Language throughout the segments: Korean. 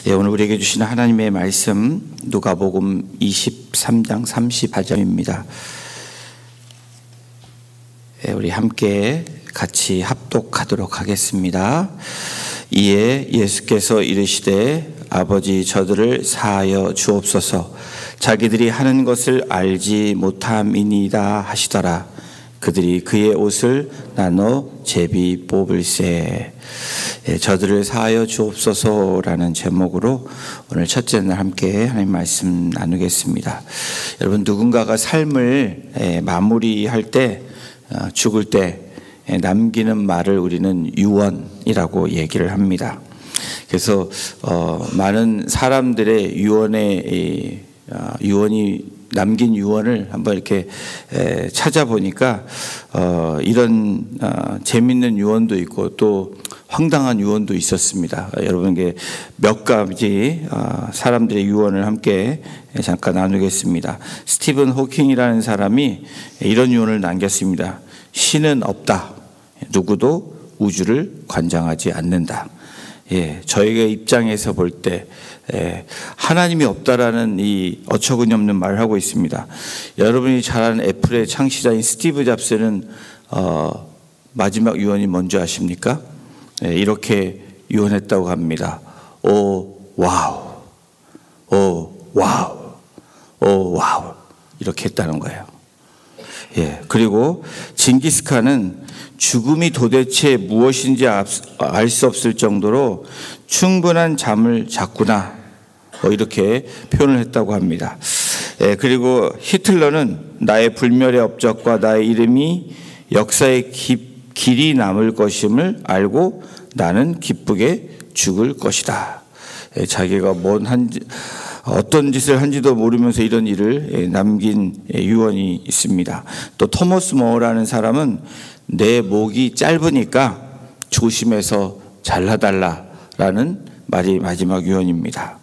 오늘 우리에게 주신 하나님의 말씀 누가복음 23장 34절입니다. 우리 함께 같이 합독하도록 하겠습니다. 이에 예수께서 이르시되 아버지 저들을 사하여 주옵소서. 자기들이 하는 것을 알지 못함이니이다 하시더라. 그들이 그의 옷을 나눠 제비 뽑을세. 저들을 사하여 주옵소서라는 제목으로 오늘 첫째 날 함께 하나님 말씀 나누겠습니다. 여러분, 누군가가 삶을 마무리할 때, 죽을 때 남기는 말을 우리는 유언이라고 얘기를 합니다. 그래서 많은 사람들의 유언이 남긴 유언을 한번 이렇게 찾아보니까 이런 재밌는 유언도 있고 또 황당한 유언도 있었습니다. 여러분께 몇 가지 사람들의 유언을 함께 잠깐 나누겠습니다. 스티븐 호킹이라는 사람이 이런 유언을 남겼습니다. 신은 없다. 누구도 우주를 관장하지 않는다. 저희가 입장에서 볼 때 하나님이 없다라는 이 어처구니없는 말을 하고 있습니다. 여러분이 잘 아는 애플의 창시자인 스티브 잡스는 마지막 유언이 뭔지 아십니까? 이렇게 유언했다고 합니다. 오 와우, 오 와우, 오 와우, 이렇게 했다는 거예요. 그리고 징기스칸은 죽음이 도대체 무엇인지 알 수 없을 정도로 충분한 잠을 잤구나, 이렇게 표현을 했다고 합니다. 그리고 히틀러는 나의 불멸의 업적과 나의 이름이 역사에 길이 남을 것임을 알고 나는 기쁘게 죽을 것이다. 자기가 어떤 짓을 한지도 모르면서 이런 일을 남긴 유언이 있습니다. 또 토머스 모어라는 사람은 내 목이 짧으니까 조심해서 잘라달라라는 말이 마지막 유언입니다.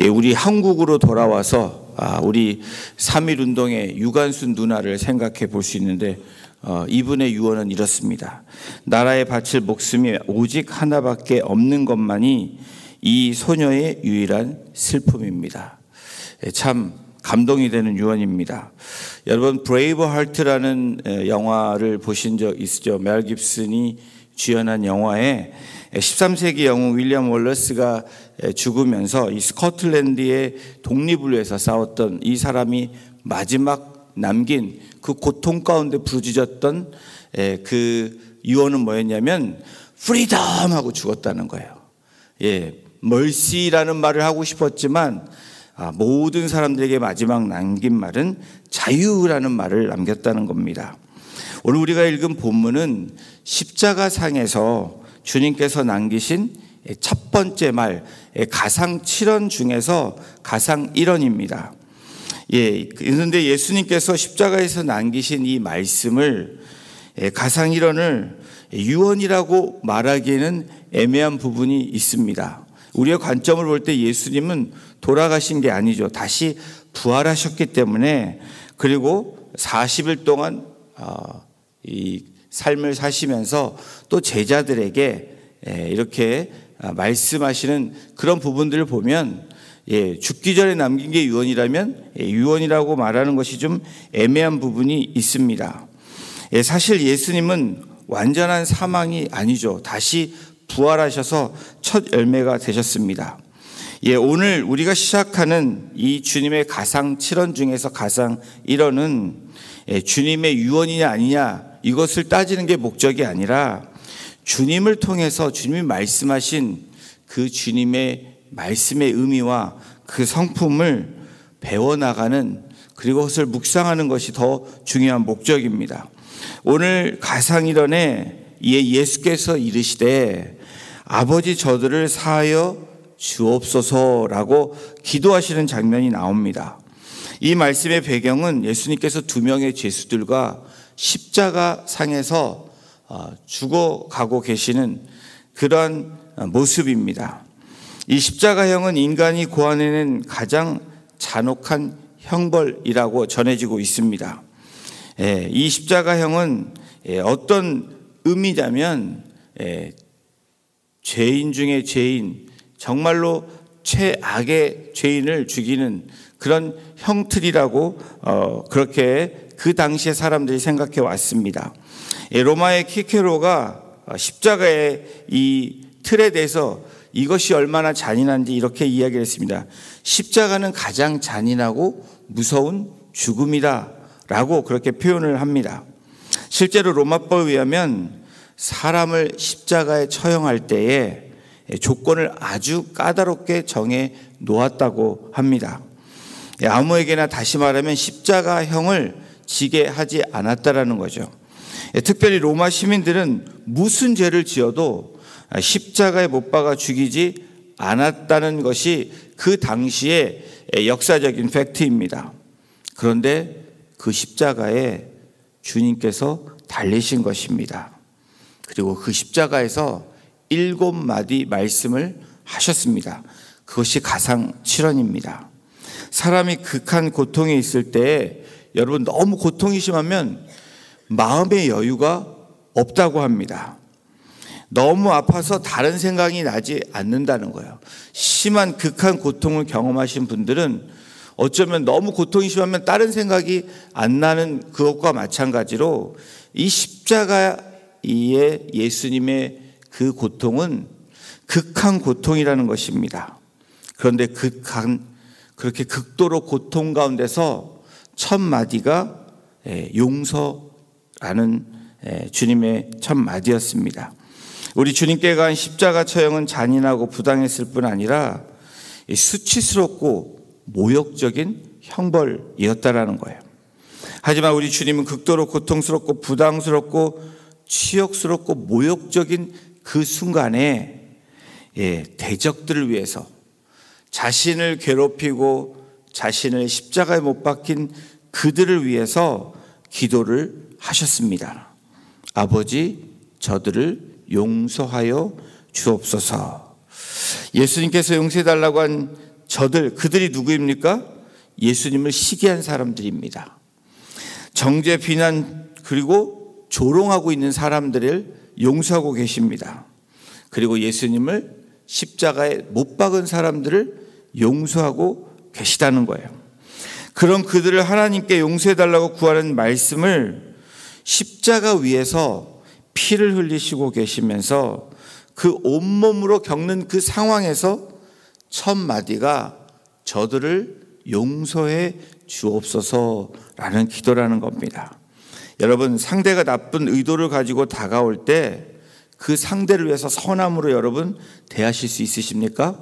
우리 한국으로 돌아와서 우리 3.1운동의 유관순 누나를 생각해 볼 수 있는데 이분의 유언은 이렇습니다. 나라에 바칠 목숨이 오직 하나밖에 없는 것만이 이 소녀의 유일한 슬픔입니다. 참 감동이 되는 유언입니다. 여러분, 브레이브 하트라는 영화를 보신 적 있으죠? 멜 깁슨이 주연한 영화에 13세기 영웅 윌리엄 월러스가 죽으면서 이 스코틀랜드의 독립을 위해서 싸웠던 이 사람이 마지막 남긴 그 고통 가운데 부르짖었던 그 유언은 뭐였냐면 프리덤 하고 죽었다는 거예요. 멀시라는 말을 하고 싶었지만 모든 사람들에게 마지막 남긴 말은 자유라는 말을 남겼다는 겁니다. 오늘 우리가 읽은 본문은 십자가상에서 주님께서 남기신 첫 번째 말, 가상 7원 중에서 가상 1원입니다. 그런데 예수님께서 십자가에서 남기신 이 말씀을, 가상 1원을 유언이라고 말하기에는 애매한 부분이 있습니다. 우리의 관점을 볼 때 예수님은 돌아가신 게 아니죠. 다시 부활하셨기 때문에, 그리고 40일 동안 이 삶을 사시면서 또 제자들에게 이렇게 말씀하시는 그런 부분들을 보면 죽기 전에 남긴 게 유언이라면 유언이라고 말하는 것이 좀 애매한 부분이 있습니다. 사실 예수님은 완전한 사망이 아니죠. 다시 부활하셔서 첫 열매가 되셨습니다. 오늘 우리가 시작하는 이 주님의 가상 7원 중에서 가상 1원은 주님의 유언이냐 아니냐 이것을 따지는 게 목적이 아니라 주님을 통해서 주님이 말씀하신 그 주님의 말씀의 의미와 그 성품을 배워나가는, 그리고 그것을 묵상하는 것이 더 중요한 목적입니다. 오늘 가상 1원에 예수께서 이르시되 아버지 저들을 사하여 주옵소서라고 기도하시는 장면이 나옵니다. 이 말씀의 배경은 예수님께서 두 명의 죄수들과 십자가 상에서 죽어가고 계시는 그러한 모습입니다. 이 십자가형은 인간이 고안해낸 가장 잔혹한 형벌이라고 전해지고 있습니다. 이 십자가형은 어떤 의미냐면 죄인 중에 죄인, 정말로 최악의 죄인을 죽이는 그런 형틀이라고 그렇게 그 당시에 사람들이 생각해 왔습니다. 로마의 키케로가 십자가의 이 틀에 대해서 이것이 얼마나 잔인한지 이렇게 이야기를 했습니다. 십자가는 가장 잔인하고 무서운 죽음이다 라고 그렇게 표현을 합니다. 실제로 로마법에 의하면 사람을 십자가에 처형할 때에 조건을 아주 까다롭게 정해 놓았다고 합니다. 아무에게나 다시 말하면 십자가형을 지게 하지 않았다라는 거죠. 특별히 로마 시민들은 무슨 죄를 지어도 십자가에 못 박아 죽이지 않았다는 것이 그 당시의 역사적인 팩트입니다. 그런데 그 십자가에 주님께서 달리신 것입니다. 그리고 그 십자가에서 7마디 말씀을 하셨습니다. 그것이 가상칠언입니다. 사람이 극한 고통에 있을 때 여러분 너무 고통이 심하면 마음의 여유가 없다고 합니다. 너무 아파서 다른 생각이 나지 않는다는 거예요. 심한 극한 고통을 경험하신 분들은 어쩌면 너무 고통이 심하면 다른 생각이 안 나는 그것과 마찬가지로 이 십자가의 예수님의 그 고통은 극한 고통이라는 것입니다. 그런데 그렇게 극도로 고통 가운데서 첫 마디가 용서라는 주님의 첫 마디였습니다. 우리 주님께 간 십자가 처형은 잔인하고 부당했을 뿐 아니라 수치스럽고 모욕적인 형벌이었다라는 거예요. 하지만 우리 주님은 극도로 고통스럽고 부당스럽고 치욕스럽고 모욕적인 그 순간에 대적들을 위해서 자신을 괴롭히고 자신을 십자가에 못 박힌 그들을 위해서 기도를 하셨습니다. 아버지, 저들을 용서하여 주옵소서. 예수님께서 용서해달라고 한 그들이 누구입니까? 예수님을 시기한 사람들입니다. 정죄, 비난, 그리고 조롱하고 있는 사람들을 용서하고 계십니다. 그리고 예수님을 십자가에 못 박은 사람들을 용서하고 계시다는 거예요. 그런 그들을 하나님께 용서해달라고 구하는 말씀을 십자가 위에서 피를 흘리시고 계시면서 그 온몸으로 겪는 그 상황에서 첫 마디가 저들을 용서해 주옵소서라는 기도라는 겁니다. 여러분, 상대가 나쁜 의도를 가지고 다가올 때 그 상대를 위해서 선함으로 여러분 대하실 수 있으십니까?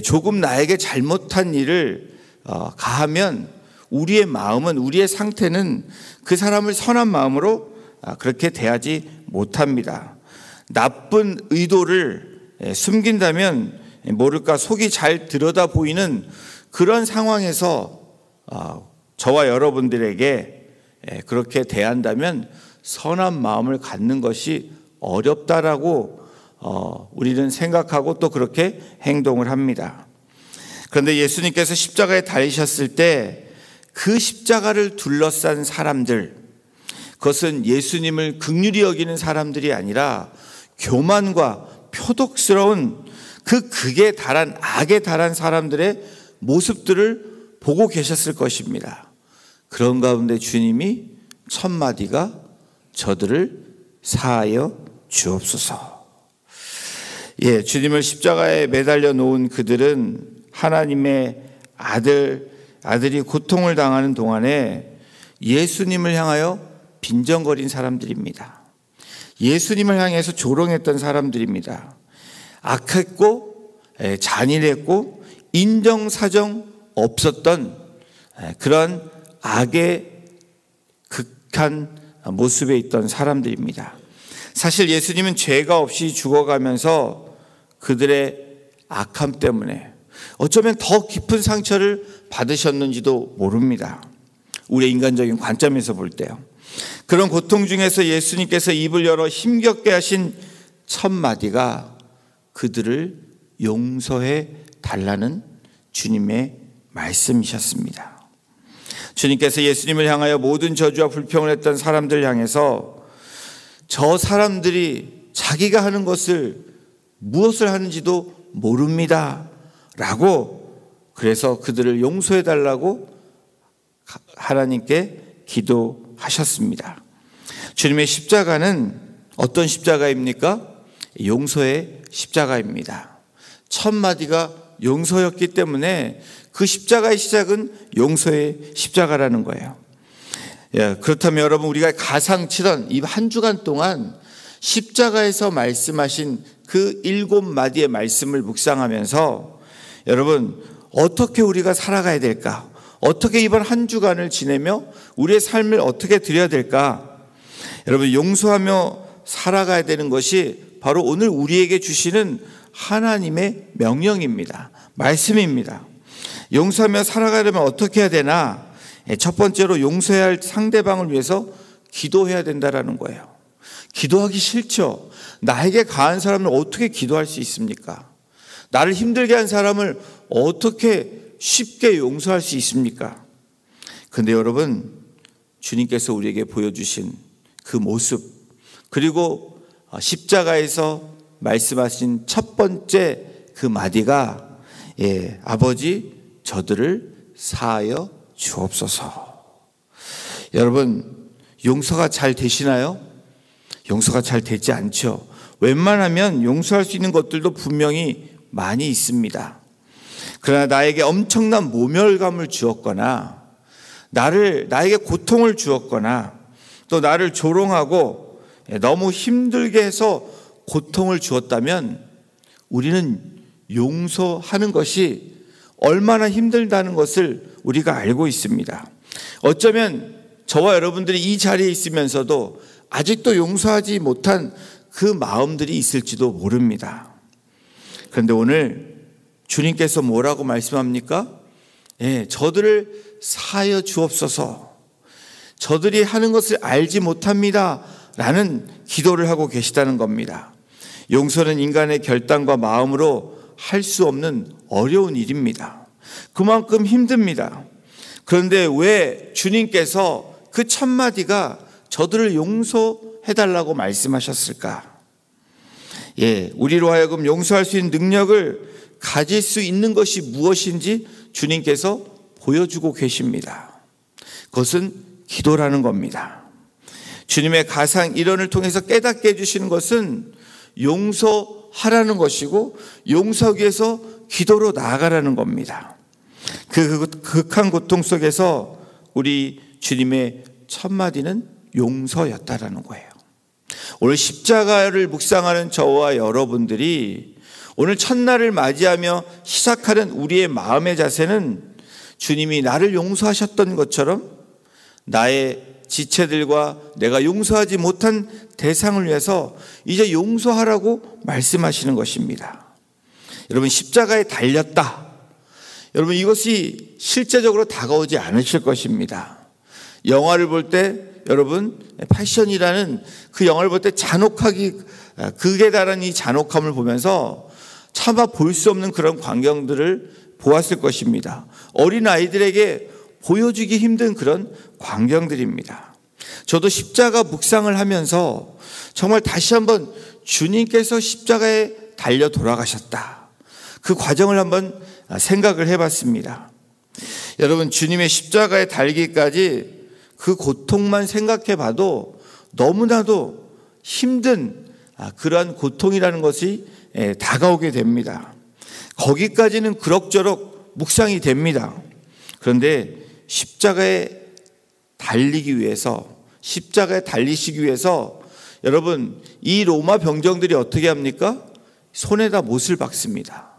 조금 나에게 잘못한 일을 가하면 우리의 마음은, 우리의 상태는 그 사람을 선한 마음으로 그렇게 대하지 못합니다. 나쁜 의도를 숨긴다면 모를까 속이 잘 들여다 보이는 그런 상황에서 저와 여러분들에게 그렇게 대한다면 선한 마음을 갖는 것이 어렵다라고 우리는 생각하고 또 그렇게 행동을 합니다. 그런데 예수님께서 십자가에 달리셨을 때 그 십자가를 둘러싼 사람들, 그것은 예수님을 긍휼히 여기는 사람들이 아니라 교만과 표독스러운 그 극에 달한, 악에 달한 사람들의 모습들을 보고 계셨을 것입니다. 그런 가운데 주님이 첫 마디가 저들을 사하여 주옵소서. 주님을 십자가에 매달려 놓은 그들은 하나님의 아들이 고통을 당하는 동안에 예수님을 향하여 빈정거린 사람들입니다. 예수님을 향해서 조롱했던 사람들입니다. 악했고 잔인했고 인정사정 없었던 그런 악의 극한 모습에 있던 사람들입니다. 사실 예수님은 죄가 없이 죽어가면서 그들의 악함 때문에 어쩌면 더 깊은 상처를 받으셨는지도 모릅니다. 우리의 인간적인 관점에서 볼 때요. 그런 고통 중에서 예수님께서 입을 열어 힘겹게 하신 첫 마디가 그들을 용서해 달라는 주님의 말씀이셨습니다. 주님께서 예수님을 향하여 모든 저주와 불평을 했던 사람들 향해서 저 사람들이 자기가 하는 것을 무엇을 하는지도 모릅니다 라고 그래서 그들을 용서해 달라고 하나님께 기도하셨습니다. 주님의 십자가는 어떤 십자가입니까? 용서의 십자가입니다. 첫 마디가 용서였기 때문에 그 십자가의 시작은 용서의 십자가라는 거예요. 그렇다면 여러분, 우리가 가상 치던 이 한 주간 동안 십자가에서 말씀하신 그 7마디의 말씀을 묵상하면서 여러분, 어떻게 우리가 살아가야 될까? 어떻게 이번 한 주간을 지내며 우리의 삶을 어떻게 드려야 될까? 여러분, 용서하며 살아가야 되는 것이 바로 오늘 우리에게 주시는 하나님의 명령입니다. 말씀입니다. 용서하며 살아가려면 어떻게 해야 되나? 첫 번째로 용서해야 할 상대방을 위해서 기도해야 된다는 거예요. 기도하기 싫죠. 나에게 가한 사람을 어떻게 기도할 수 있습니까? 나를 힘들게 한 사람을 어떻게 쉽게 용서할 수 있습니까? 그런데 여러분, 주님께서 우리에게 보여주신 그 모습, 그리고 십자가에서 말씀하신 첫 번째 그 마디가 아버지 저들을 사하여 주옵소서. 여러분, 용서가 잘 되시나요? 용서가 잘 되지 않죠. 웬만하면 용서할 수 있는 것들도 분명히 많이 있습니다. 그러나 나에게 엄청난 모멸감을 주었거나 나에게 고통을 주었거나 또 나를 조롱하고 너무 힘들게 해서 고통을 주었다면 우리는 용서하는 것이 얼마나 힘들다는 것을 우리가 알고 있습니다. 어쩌면 저와 여러분들이 이 자리에 있으면서도 아직도 용서하지 못한 그 마음들이 있을지도 모릅니다. 그런데 오늘 주님께서 뭐라고 말씀합니까? 저들을 사하여 주옵소서. 저들이 하는 것을 알지 못합니다 라는 기도를 하고 계시다는 겁니다. 용서는 인간의 결단과 마음으로 할 수 없는 어려운 일입니다. 그만큼 힘듭니다. 그런데 왜 주님께서 그 첫 마디가 저들을 용서해달라고 말씀하셨을까? 우리로 하여금 용서할 수 있는 능력을 가질 수 있는 것이 무엇인지 주님께서 보여주고 계십니다. 그것은 기도라는 겁니다. 주님의 가상 일언을 통해서 깨닫게 해주시는 것은 용서하라는 것이고 용서하기 위해서 기도로 나아가라는 겁니다. 그 극한 고통 속에서 우리 주님의 첫 마디는 용서였다라는 거예요. 오늘 십자가를 묵상하는 저와 여러분들이 오늘 첫날을 맞이하며 시작하는 우리의 마음의 자세는 주님이 나를 용서하셨던 것처럼 나의 지체들과 내가 용서하지 못한 대상을 위해서 이제 용서하라고 말씀하시는 것입니다. 여러분, 십자가에 달렸다. 여러분, 이것이 실제적으로 다가오지 않으실 것입니다. 영화를 볼 때 여러분, 패션이라는 그 영화를 볼 때 극에 달한 이 잔혹함을 보면서 차마 볼 수 없는 그런 광경들을 보았을 것입니다. 어린 아이들에게 보여주기 힘든 그런 광경들입니다. 저도 십자가 묵상을 하면서 정말 다시 한번 주님께서 십자가에 달려 돌아가셨다. 그 과정을 한번 생각을 해봤습니다. 여러분, 주님의 십자가에 달기까지 그 고통만 생각해 봐도 너무나도 힘든 그러한 고통이라는 것이 다가오게 됩니다. 거기까지는 그럭저럭 묵상이 됩니다. 그런데 십자가에 달리기 위해서, 십자가에 달리시기 위해서 여러분, 이 로마 병정들이 어떻게 합니까? 손에다 못을 박습니다.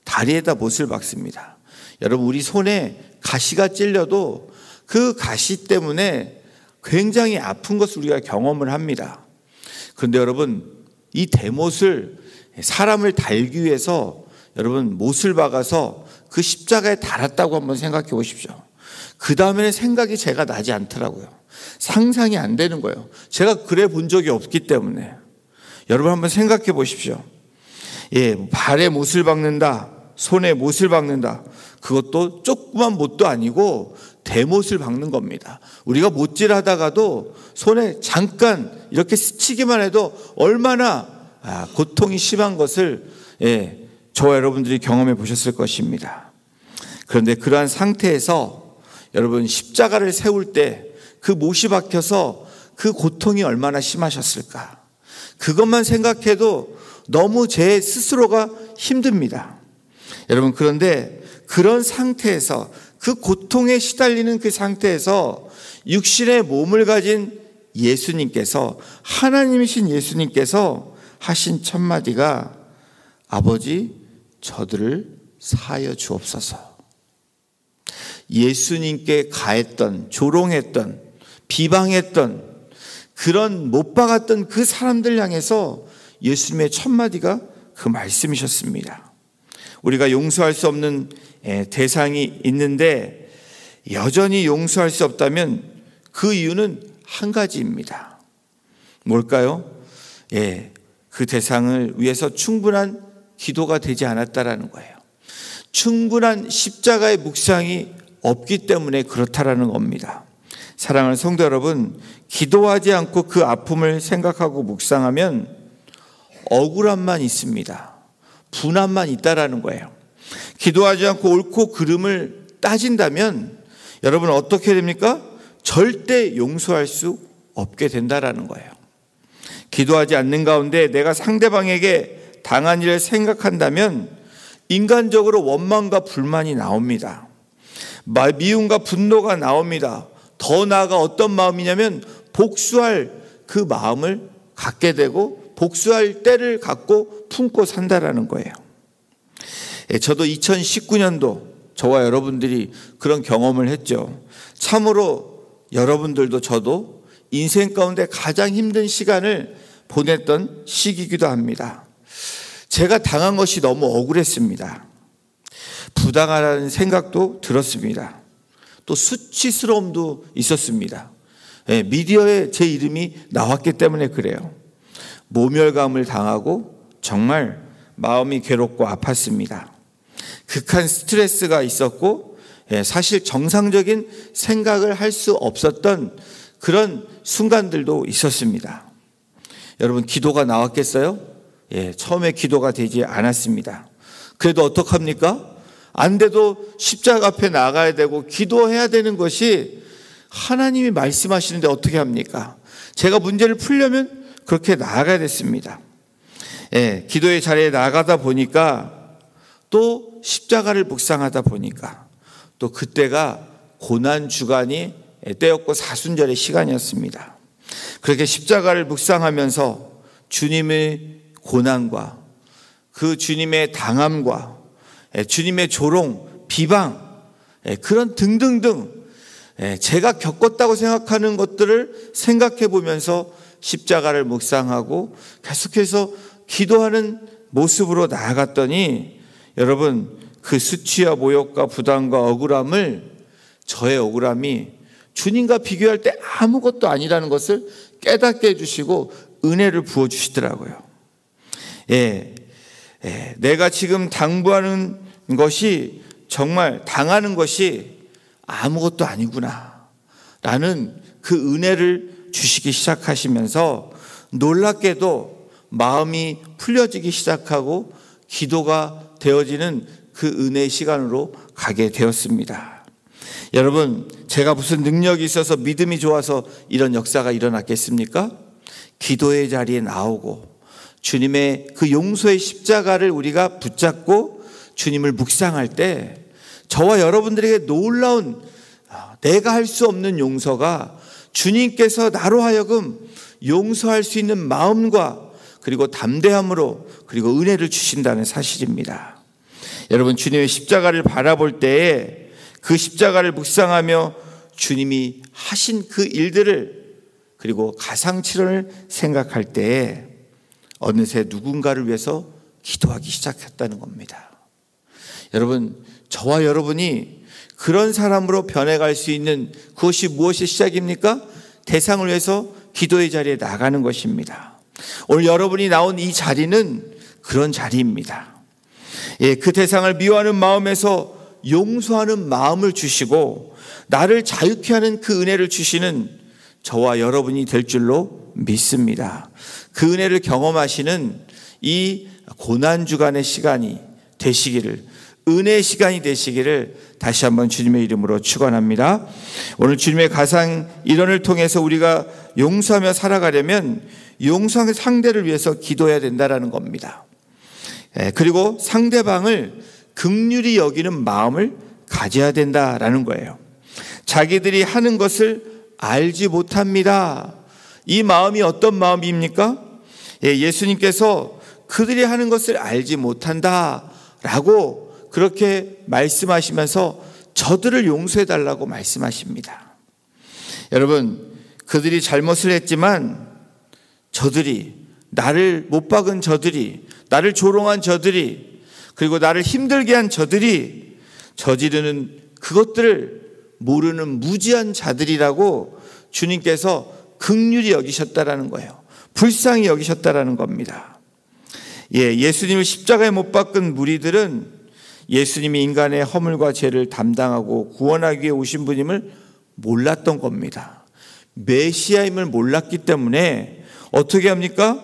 다리에다 못을 박습니다. 여러분, 우리 손에 가시가 찔려도 그 가시 때문에 굉장히 아픈 것을 우리가 경험을 합니다. 그런데 여러분, 이 대못을 사람을 달기 위해서 여러분 못을 박아서 그 십자가에 달았다고 한번 생각해 보십시오. 그 다음에는 생각이 제가 나지 않더라고요. 상상이 안 되는 거예요. 제가 그래 본 적이 없기 때문에. 여러분 한번 생각해 보십시오. 발에 못을 박는다, 손에 못을 박는다. 그것도 조그만 못도 아니고 대못을 박는 겁니다. 우리가 못질 하다가도 손에 잠깐 이렇게 스치기만 해도 얼마나 고통이 심한 것을 저와 여러분들이 경험해 보셨을 것입니다. 그런데 그러한 상태에서 여러분 십자가를 세울 때 그 못이 박혀서 그 고통이 얼마나 심하셨을까. 그것만 생각해도 너무 제 스스로가 힘듭니다. 여러분, 그런데 그런 상태에서, 그 고통에 시달리는 그 상태에서 육신의 몸을 가진 예수님께서, 하나님이신 예수님께서 하신 첫 마디가 아버지 저들을 사하여 주옵소서. 예수님께 가했던, 조롱했던, 비방했던, 그런 못 박았던 그 사람들 향해서 예수님의 첫 마디가 그 말씀이셨습니다. 우리가 용서할 수 없는 대상이 있는데 여전히 용서할 수 없다면 그 이유는 한 가지입니다. 뭘까요? 그 대상을 위해서 충분한 기도가 되지 않았다라는 거예요. 충분한 십자가의 묵상이 없기 때문에 그렇다라는 겁니다. 사랑하는 성도 여러분, 기도하지 않고 그 아픔을 생각하고 묵상하면 억울함만 있습니다. 분함만 있다라는 거예요. 기도하지 않고 옳고 그름을 따진다면 여러분 어떻게 됩니까? 절대 용서할 수 없게 된다라는 거예요. 기도하지 않는 가운데 내가 상대방에게 당한 일을 생각한다면 인간적으로 원망과 불만이 나옵니다. 미움과 분노가 나옵니다. 더 나아가 어떤 마음이냐면 복수할 그 마음을 갖게 되고 복수할 때를 갖고 품고 산다라는 거예요. 저도 2019년도 저와 여러분들이 그런 경험을 했죠. 참으로 여러분들도 저도 인생 가운데 가장 힘든 시간을 보냈던 시기이기도 합니다. 제가 당한 것이 너무 억울했습니다. 부당하다는 생각도 들었습니다. 또 수치스러움도 있었습니다. 미디어에 제 이름이 나왔기 때문에 그래요. 모멸감을 당하고 정말 마음이 괴롭고 아팠습니다. 극한 스트레스가 있었고 사실 정상적인 생각을 할 수 없었던 그런 순간들도 있었습니다. 여러분, 기도가 나왔겠어요? 처음에 기도가 되지 않았습니다. 그래도 어떡합니까? 안 돼도 십자가 앞에 나가야 되고 기도해야 되는 것이 하나님이 말씀하시는데 어떻게 합니까? 제가 문제를 풀려면 그렇게 나아가야 됐습니다. 기도의 자리에 나가다 보니까 또 십자가를 묵상하다 보니까 또 그때가 고난주간이 때였고 사순절의 시간이었습니다. 그렇게 십자가를 묵상하면서 주님의 고난과 그 주님의 당함과 주님의 조롱, 비방, 그런 등등등 제가 겪었다고 생각하는 것들을 생각해 보면서 십자가를 묵상하고 계속해서 기도하는 모습으로 나아갔더니 여러분, 그 수치와 모욕과 부담과 억울함을, 저의 억울함이 주님과 비교할 때 아무것도 아니라는 것을 깨닫게 해주시고 은혜를 부어주시더라고요. 내가 지금 당부하는 것이, 정말 당하는 것이 아무것도 아니구나 라는 그 은혜를 주시기 시작하시면서 놀랍게도 마음이 풀려지기 시작하고 기도가 되어지는 그 은혜의 시간으로 가게 되었습니다. 여러분, 제가 무슨 능력이 있어서 믿음이 좋아서 이런 역사가 일어났겠습니까? 기도의 자리에 나오고 주님의 그 용서의 십자가를 우리가 붙잡고 주님을 묵상할 때 저와 여러분들에게 놀라운, 내가 할 수 없는 용서가 주님께서 나로 하여금 용서할 수 있는 마음과 그리고 담대함으로 그리고 은혜를 주신다는 사실입니다. 여러분, 주님의 십자가를 바라볼 때에 그 십자가를 묵상하며 주님이 하신 그 일들을 그리고 가상칠언을 생각할 때에 어느새 누군가를 위해서 기도하기 시작했다는 겁니다. 여러분, 저와 여러분이 그런 사람으로 변해갈 수 있는 그것이 무엇이 시작입니까? 대상을 위해서 기도의 자리에 나가는 것입니다. 오늘 여러분이 나온 이 자리는 그런 자리입니다. 그 대상을 미워하는 마음에서 용서하는 마음을 주시고 나를 자유케 하는 그 은혜를 주시는 저와 여러분이 될 줄로 믿습니다. 그 은혜를 경험하시는 이 고난주간의 시간이 되시기를, 은혜의 시간이 되시기를 다시 한번 주님의 이름으로 축원합니다. 오늘 주님의 가상 일언을 통해서 우리가 용서하며 살아가려면 용서하는 상대를 위해서 기도해야 된다는 겁니다. 그리고 상대방을 긍휼히 여기는 마음을 가져야 된다라는 거예요. 자기들이 하는 것을 알지 못합니다. 이 마음이 어떤 마음입니까? 예수님께서 그들이 하는 것을 알지 못한다라고 그렇게 말씀하시면서 저들을 용서해 달라고 말씀하십니다. 여러분, 그들이 잘못을 했지만 저들이, 나를 못 박은 저들이, 나를 조롱한 저들이, 그리고 나를 힘들게 한 저들이 저지르는 그것들을 모르는 무지한 자들이라고 주님께서 긍휼히 여기셨다라는 거예요. 불쌍히 여기셨다라는 겁니다. 예수님을 십자가에 못 박은 무리들은 예수님이 인간의 허물과 죄를 담당하고 구원하기 위해 오신 분임을 몰랐던 겁니다. 메시아임을 몰랐기 때문에 어떻게 합니까?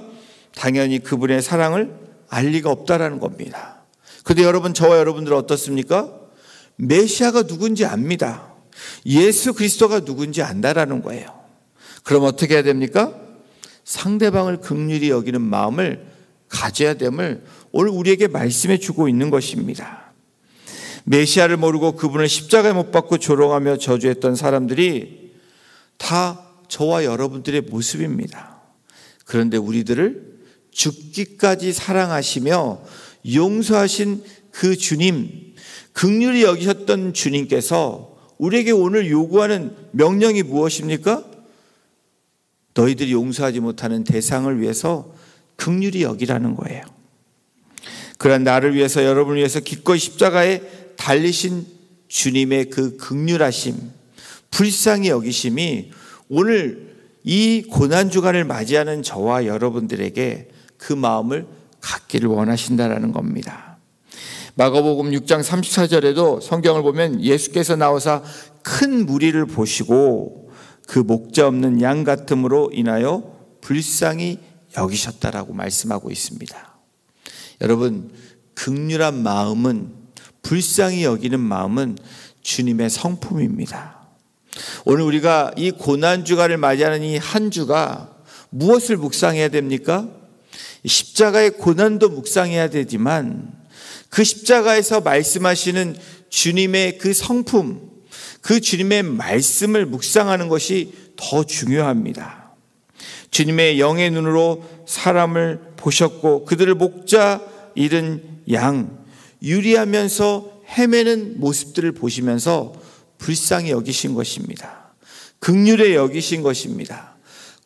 당연히 그분의 사랑을 알 리가 없다라는 겁니다. 그런데 여러분, 저와 여러분들은 어떻습니까? 메시아가 누군지 압니다. 예수 그리스도가 누군지 안다라는 거예요. 그럼 어떻게 해야 됩니까? 상대방을 긍휼히 여기는 마음을 가져야 됨을 오늘 우리에게 말씀해 주고 있는 것입니다. 메시아를 모르고 그분을 십자가에 못 박고 조롱하며 저주했던 사람들이 다 저와 여러분들의 모습입니다. 그런데 우리들을 죽기까지 사랑하시며 용서하신 그 주님, 긍휼히 여기셨던 주님께서 우리에게 오늘 요구하는 명령이 무엇입니까? 너희들이 용서하지 못하는 대상을 위해서 긍휼히 여기라는 거예요. 그러한 나를 위해서, 여러분을 위해서 기꺼이 십자가에 달리신 주님의 그 긍휼하심, 불쌍히 여기심이 오늘 이 고난주간을 맞이하는 저와 여러분들에게 그 마음을 갖기를 원하신다라는 겁니다. 마가복음 6장 34절에도 성경을 보면 예수께서 나오사 큰 무리를 보시고 그 목자 없는 양 같음으로 인하여 불쌍히 여기셨다라고 말씀하고 있습니다. 여러분, 긍휼한 마음은, 불쌍히 여기는 마음은 주님의 성품입니다. 오늘 우리가 이 고난주간을 맞이하는 이 한 주가 무엇을 묵상해야 됩니까? 십자가의 고난도 묵상해야 되지만 그 십자가에서 말씀하시는 주님의 그 성품, 그 주님의 말씀을 묵상하는 것이 더 중요합니다. 주님의 영의 눈으로 사람을 보셨고 그들을 목자 잃은 양, 유리하면서 헤매는 모습들을 보시면서 불쌍히 여기신 것입니다. 긍휼히 여기신 것입니다.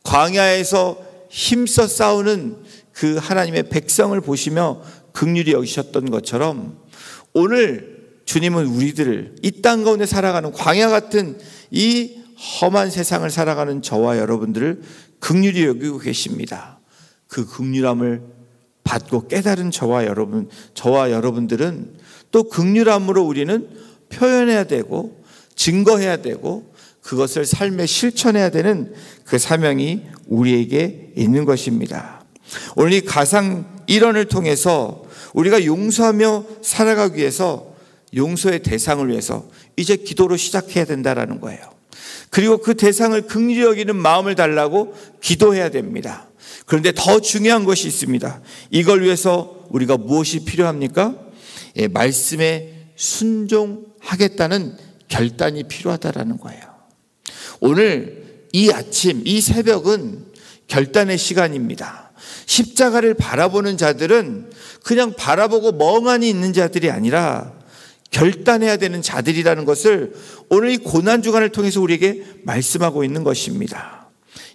광야에서 힘써 싸우는 그 하나님의 백성을 보시며 긍휼히 여기셨던 것처럼 오늘 주님은 우리들을, 이 땅 가운데 살아가는 광야 같은 이 험한 세상을 살아가는 저와 여러분들을 긍휼히 여기고 계십니다. 그 긍휼함을 받고 깨달은 저와 여러분들은 또 긍휼함으로 우리는 표현해야 되고 증거해야 되고 그것을 삶에 실천해야 되는 그 사명이 우리에게 있는 것입니다. 오늘 이 가상 일언을 통해서 우리가 용서하며 살아가기 위해서, 용서의 대상을 위해서 이제 기도로 시작해야 된다는 거예요. 그리고 그 대상을 긍휼히 여기는 마음을 달라고 기도해야 됩니다. 그런데 더 중요한 것이 있습니다. 이걸 위해서 우리가 무엇이 필요합니까? 말씀에 순종하겠다는 결단이 필요하다라는 거예요. 오늘 이 아침, 이 새벽은 결단의 시간입니다. 십자가를 바라보는 자들은 그냥 바라보고 멍하니 있는 자들이 아니라 결단해야 되는 자들이라는 것을 오늘 이 고난주간을 통해서 우리에게 말씀하고 있는 것입니다.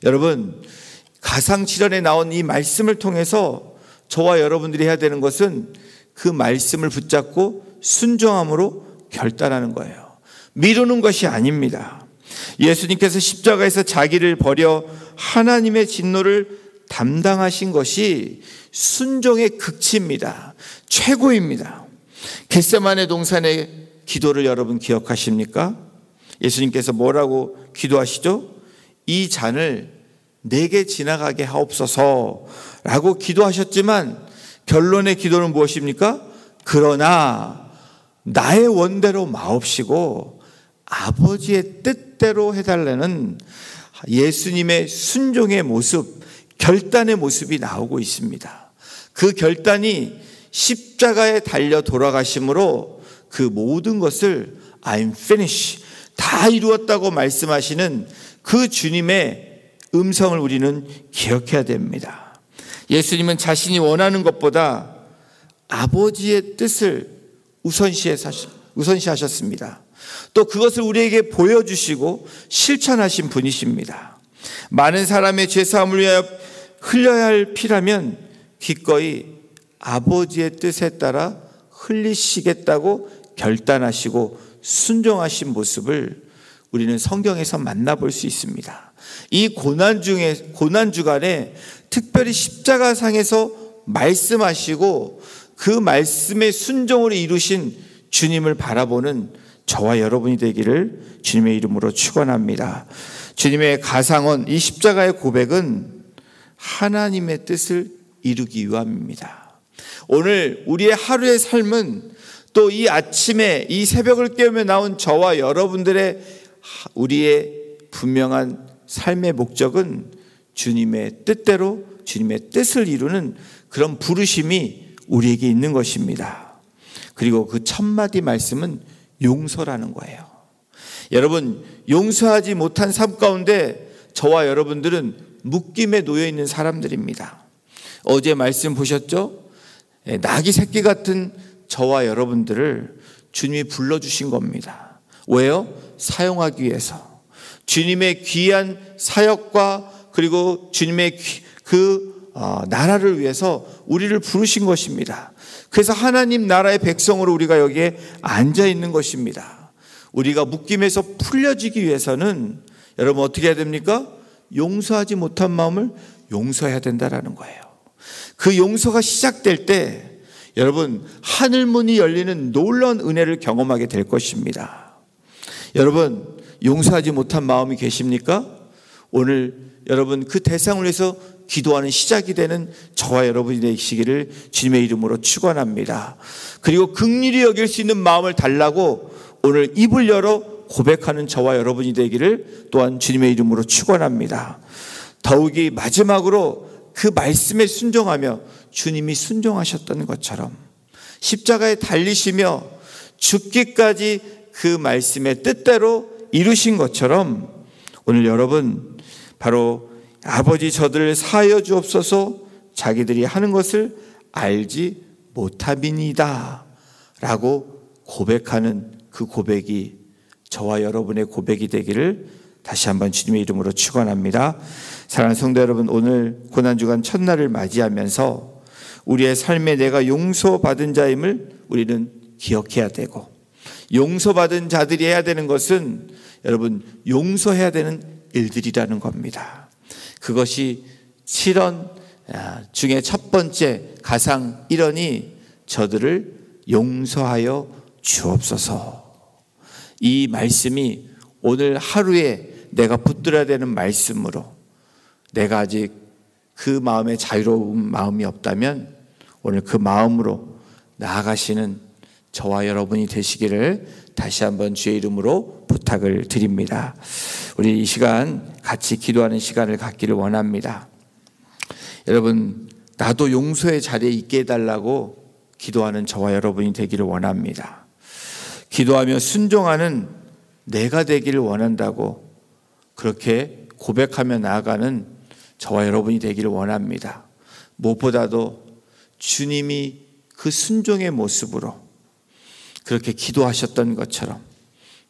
여러분, 가상칠언에 나온 이 말씀을 통해서 저와 여러분들이 해야 되는 것은 그 말씀을 붙잡고 순종함으로 결단하는 거예요. 미루는 것이 아닙니다. 예수님께서 십자가에서 자기를 버려 하나님의 진노를 담당하신 것이 순종의 극치입니다. 최고입니다. 겟세마네 동산의 기도를 여러분 기억하십니까? 예수님께서 뭐라고 기도하시죠? 이 잔을 내게 지나가게 하옵소서 라고 기도하셨지만 결론의 기도는 무엇입니까? 그러나 나의 원대로 마옵시고 아버지의 뜻대로 해달라는 예수님의 순종의 모습, 결단의 모습이 나오고 있습니다. 그 결단이 십자가에 달려 돌아가심으로 그 모든 것을 I'm finished, 다 이루었다고 말씀하시는 그 주님의 음성을 우리는 기억해야 됩니다. 예수님은 자신이 원하는 것보다 아버지의 뜻을 우선시하셨습니다. 또 그것을 우리에게 보여주시고 실천하신 분이십니다. 많은 사람의 죄사함을 위하여 흘려야 할 피라면 기꺼이 아버지의 뜻에 따라 흘리시겠다고 결단하시고 순종하신 모습을 우리는 성경에서 만나볼 수 있습니다. 이 고난 주간에 특별히 십자가상에서 말씀하시고 그 말씀의 순종으로 이루신 주님을 바라보는 저와 여러분이 되기를 주님의 이름으로 축원합니다. 주님의 가상원, 이 십자가의 고백은 하나님의 뜻을 이루기 위함입니다. 오늘 우리의 하루의 삶은 또 이 아침에 이 새벽을 깨우며 나온 저와 여러분들의 우리의 분명한 삶의 목적은 주님의 뜻대로 주님의 뜻을 이루는 그런 부르심이 우리에게 있는 것입니다. 그리고 그 첫 마디 말씀은 용서라는 거예요. 여러분, 용서하지 못한 삶 가운데 저와 여러분들은 묶임에 놓여 있는 사람들입니다. 어제 말씀 보셨죠? 나귀 새끼 같은 저와 여러분들을 주님이 불러주신 겁니다. 왜요? 사용하기 위해서. 주님의 귀한 사역과 그리고 주님의 나라를 위해서 우리를 부르신 것입니다. 그래서 하나님 나라의 백성으로 우리가 여기에 앉아 있는 것입니다. 우리가 묶임에서 풀려지기 위해서는 여러분 어떻게 해야 됩니까? 용서하지 못한 마음을 용서해야 된다라는 거예요. 그 용서가 시작될 때 여러분 하늘문이 열리는 놀라운 은혜를 경험하게 될 것입니다. 여러분 용서하지 못한 마음이 계십니까? 오늘 여러분 그 대상을 위해서 기도하는 시작이 되는 저와 여러분이 되시기를 주님의 이름으로 축원합니다. 그리고 긍휼히 여길 수 있는 마음을 달라고 오늘 입을 열어 고백하는 저와 여러분이 되기를 또한 주님의 이름으로 축원합니다. 더욱이 마지막으로 그 말씀에 순종하며 주님이 순종하셨던 것처럼 십자가에 달리시며 죽기까지 그 말씀의 뜻대로 이루신 것처럼 오늘 여러분 바로 아버지 저들을 사하여 주옵소서 자기들이 하는 것을 알지 못함이니이다 라고 고백하는 그 고백이 저와 여러분의 고백이 되기를 다시 한번 주님의 이름으로 축원합니다. 사랑하는 성도 여러분, 오늘 고난주간 첫날을 맞이하면서 우리의 삶에 내가 용서받은 자임을 우리는 기억해야 되고, 용서받은 자들이 해야 되는 것은 여러분 용서해야 되는 일들이라는 겁니다. 그것이 7원 중에 첫 번째 가상 1원이 저들을 용서하여 주옵소서. 이 말씀이 오늘 하루에 내가 붙들어야 되는 말씀으로, 내가 아직 그 마음에 자유로운 마음이 없다면 오늘 그 마음으로 나아가시는 저와 여러분이 되시기를 다시 한번 주의 이름으로 부탁을 드립니다. 우리 이 시간 같이 기도하는 시간을 갖기를 원합니다. 여러분, 나도 용서의 자리에 있게 해달라고 기도하는 저와 여러분이 되기를 원합니다. 기도하며 순종하는 내가 되기를 원한다고 그렇게 고백하며 나아가는 저와 여러분이 되기를 원합니다. 무엇보다도 주님이 그 순종의 모습으로 그렇게 기도하셨던 것처럼,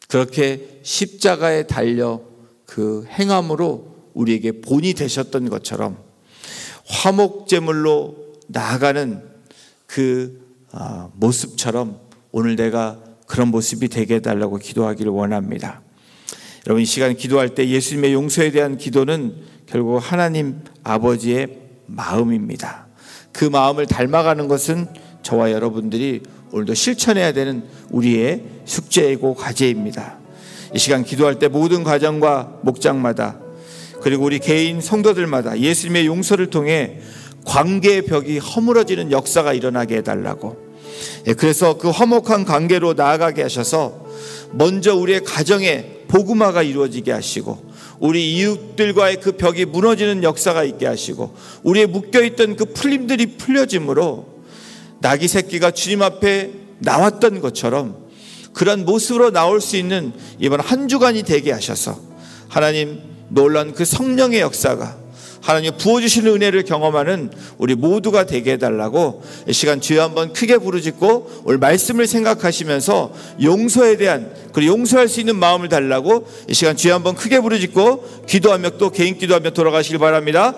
그렇게 십자가에 달려 그 행함으로 우리에게 본이 되셨던 것처럼 화목제물로 나아가는 그 모습처럼 오늘 내가 그런 모습이 되게 해달라고 기도하기를 원합니다. 여러분, 이 시간 기도할 때 예수님의 용서에 대한 기도는 결국 하나님 아버지의 마음입니다. 그 마음을 닮아가는 것은 저와 여러분들이 오늘도 실천해야 되는 우리의 숙제이고 과제입니다. 이 시간 기도할 때 모든 가정과 목장마다 그리고 우리 개인 성도들마다 예수님의 용서를 통해 관계의 벽이 허물어지는 역사가 일어나게 해달라고, 그래서 그 화목한 관계로 나아가게 하셔서 먼저 우리의 가정에 복음화가 이루어지게 하시고 우리 이웃들과의 그 벽이 무너지는 역사가 있게 하시고 우리의 묶여있던 그 풀림들이 풀려짐으로 나귀 새끼가 주님 앞에 나왔던 것처럼 그런 모습으로 나올 수 있는 이번 한 주간이 되게 하셔서 하나님 놀라운 그 성령의 역사가 하나님 부어주시는 은혜를 경험하는 우리 모두가 되게 해달라고 이 시간 주여 한번 크게 부르짖고 오늘 말씀을 생각하시면서 용서에 대한 그리고 용서할 수 있는 마음을 달라고 이 시간 주여 한번 크게 부르짖고 기도하며 또 개인 기도하며 돌아가시길 바랍니다.